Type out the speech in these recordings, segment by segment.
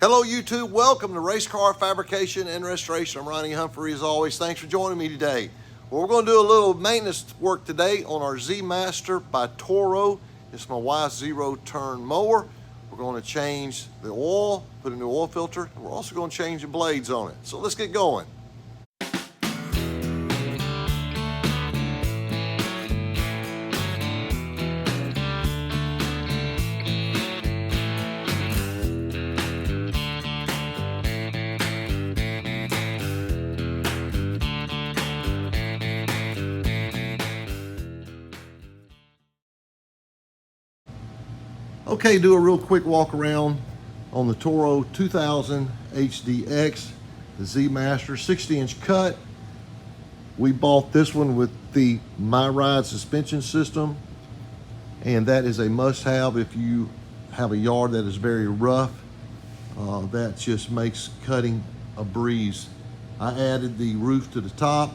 Hello YouTube, welcome to Race Car Fabrication and Restoration. I'm Ronnie Humphrey as always. Thanks for joining me today. Well, we're going to do a little maintenance work today on our Z Master by Toro. It's my wife's zero-turn mower. We're going to change the oil, put a new oil filter, and we're also going to change the blades on it. So let's get going. Okay, do a real quick walk around on the Toro 2000 HDX, the Z Master 60-inch cut. We bought this one with the My Ride suspension system, and that is a must-have if you have a yard that is very rough. That just makes cutting a breeze. I added the roof to the top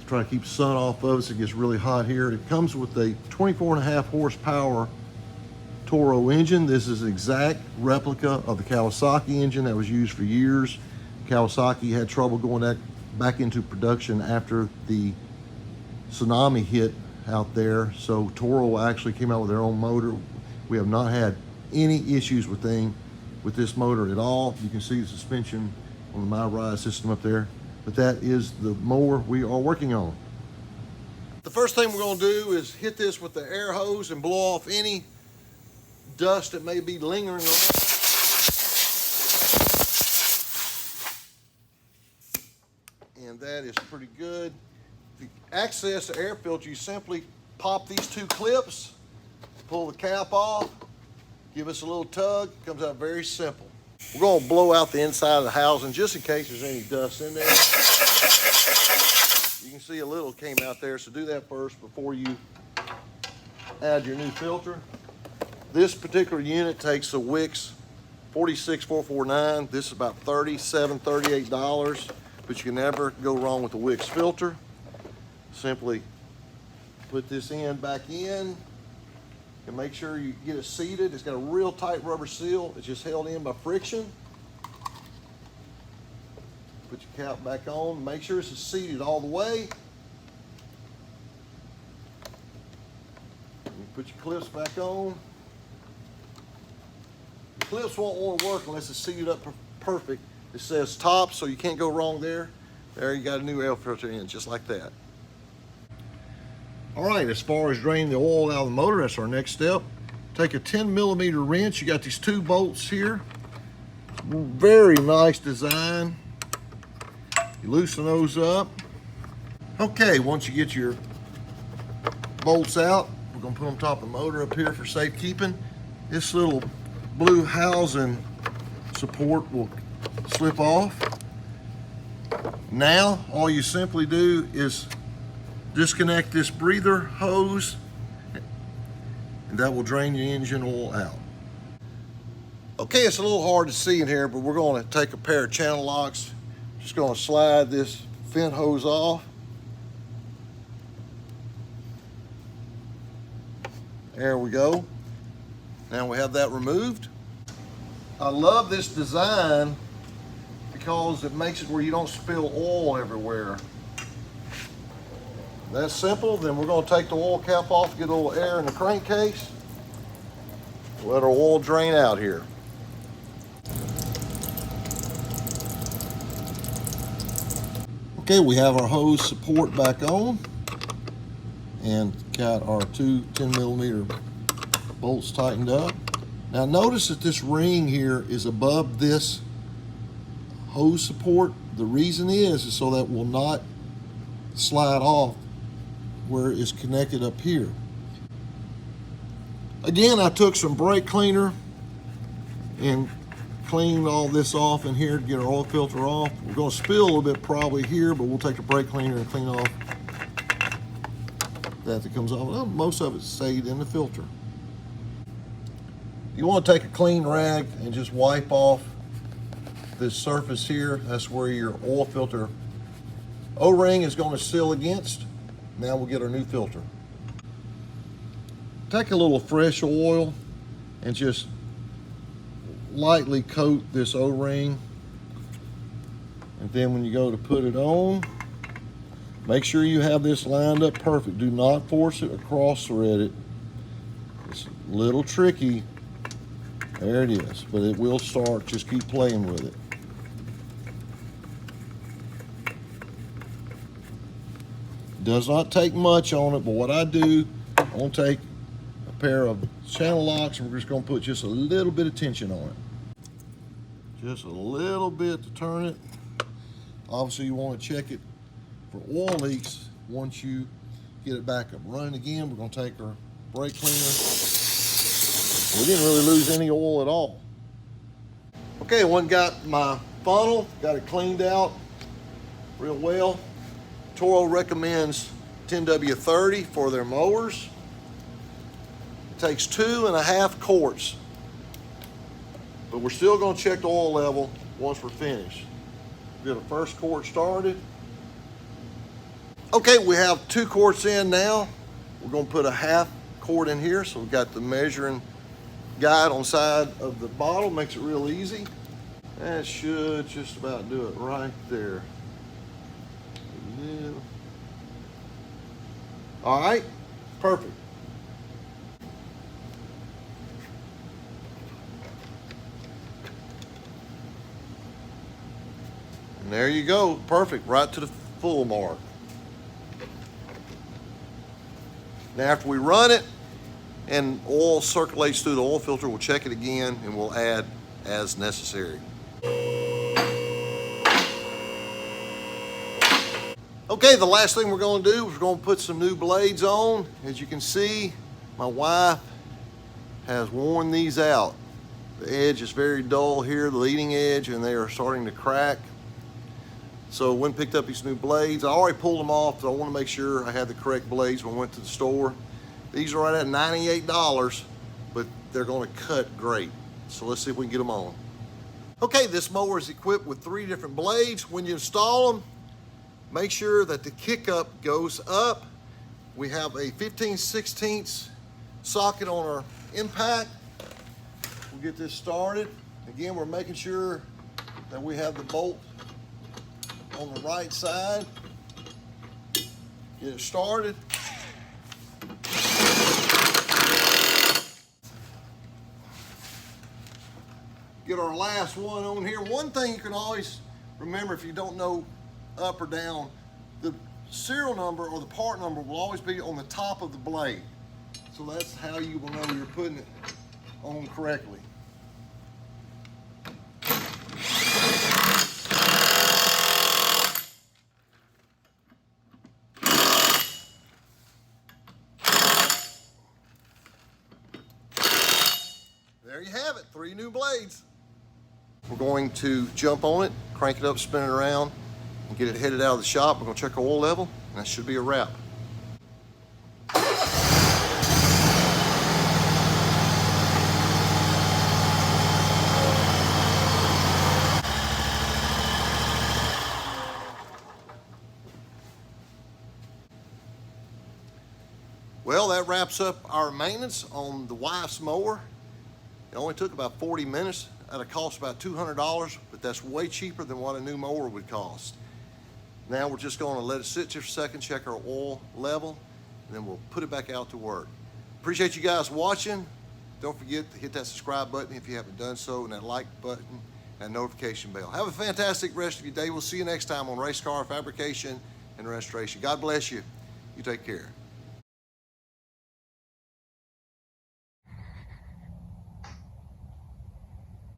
to try to keep the sun off of us. It gets really hot here. It comes with a 24.5 horsepower Toro engine. This is an exact replica of the Kawasaki engine that was used for years. Kawasaki had trouble going back into production after the tsunami hit out there, so Toro actually came out with their own motor. We have not had any issues with this motor at all. You can see the suspension on the My Ride system up there, but that is the mower we are working on. The first thing we're going to do is hit this with the air hose and blow off any dust that may be lingering around. And that is pretty good. To access the air filter, you simply pop these two clips, pull the cap off, give us a little tug. It comes out very simple. We're going to blow out the inside of the housing just in case there's any dust in there. You can see a little came out there, so do that first before you add your new filter. This particular unit takes a Wix 46449. This is about $37, $38, but you can never go wrong with the Wix filter. Simply put this back in, and make sure you get it seated. It's got a real tight rubber seal. It's just held in by friction. Put your cap back on. Make sure it's seated all the way. You put your clips back on. Clips won't want to work unless it's seated up perfect. It says top, so you can't go wrong there. There you got a new air filter in, just like that. All right, as far as draining the oil out of the motor, that's our next step. Take a 10mm wrench. You got these two bolts here. Very nice design. You loosen those up. Okay, once you get your bolts out, we're gonna put them on top of the motor up here for safekeeping. This little blue housing support will slip off. Now all you simply do is disconnect this breather hose, and that will drain your engine oil out. Okay, it's a little hard to see in here, but we're going to take a pair of channel locks. Just going to slide this vent hose off. There we go. Now we have that removed. I love this design because it makes it where you don't spill oil everywhere. That's simple. Then we're going to take the oil cap off, get a little air in the crankcase, let our oil drain out here. Okay, we have our hose support back on and got our two 10mm bolts tightened up. Now notice that this ring here is above this hose support. The reason is so that it will not slide off where it's connected up here. Again, I took some brake cleaner and cleaned all this off in here to get our oil filter off. We're going to spill a little bit probably here, but we'll take the brake cleaner and clean off that comes off. Well, most of it stayed in the filter. You want to take a clean rag and just wipe off this surface here. That's where your oil filter O-ring is going to seal against. Now we'll get our new filter. Take a little fresh oil and just lightly coat this O-ring. And then when you go to put it on, make sure you have this lined up perfect. Do not force it or cross thread it. It's a little tricky. There it is, but it will start. Just keep playing with it. Does not take much on it, but what I do, I'm gonna take a pair of channel locks and we're just gonna put just a little bit of tension on it. Just a little bit to turn it. Obviously you wanna check it for oil leaks. Once you get it back up running again, we're gonna take our brake cleaner. We didn't really lose any oil at all. Okay, I went and got my funnel, got it cleaned out real well. Toro recommends 10W30 for their mowers. It takes 2.5 quarts, but we're still going to check the oil level once we're finished. Get our first quart started. Okay, we have 2 quarts in now. We're going to put a 1/2 quart in here, so we've got the measuring guide on the side of the bottle. Makes it real easy. That should just about do it right there. All right, perfect. And there you go, perfect, right to the full mark. Now after we run it and oil circulates through the oil filter, we'll check it again and we'll add as necessary. Okay, the last thing we're going to do is we're going to put some new blades on. As you can see, my wife has worn these out. The edge is very dull here, the leading edge, and they are starting to crack. So when picked up these new blades, I already pulled them off, but I want to make sure I had the correct blades when I went to the store. These are right at $98, but they're going to cut great. So let's see if we can get them on. Okay, this mower is equipped with 3 different blades. When you install them, make sure that the kick up goes up. We have a 15/16 socket on our impact. We'll get this started. Again, we're making sure that we have the bolt on the right side. Get it started. Get our last one on here. One thing you can always remember if you don't know up or down, the serial number or the part number will always be on the top of the blade. So that's how you will know you're putting it on correctly. There you have it, 3 new blades. We're going to jump on it, crank it up, spin it around, and get it headed out of the shop. We're going to check our oil level, and that should be a wrap. Well, that wraps up our maintenance on the wife's mower. It only took about 40 minutes at a cost of about $200, but that's way cheaper than what a new mower would cost. Now we're just going to let it sit just a second, check our oil level, and then we'll put it back out to work. Appreciate you guys watching. Don't forget to hit that subscribe button if you haven't done so, and that like button and notification bell. Have a fantastic rest of your day. We'll see you next time on Race Car Fabrication and Restoration. God bless you. You take care.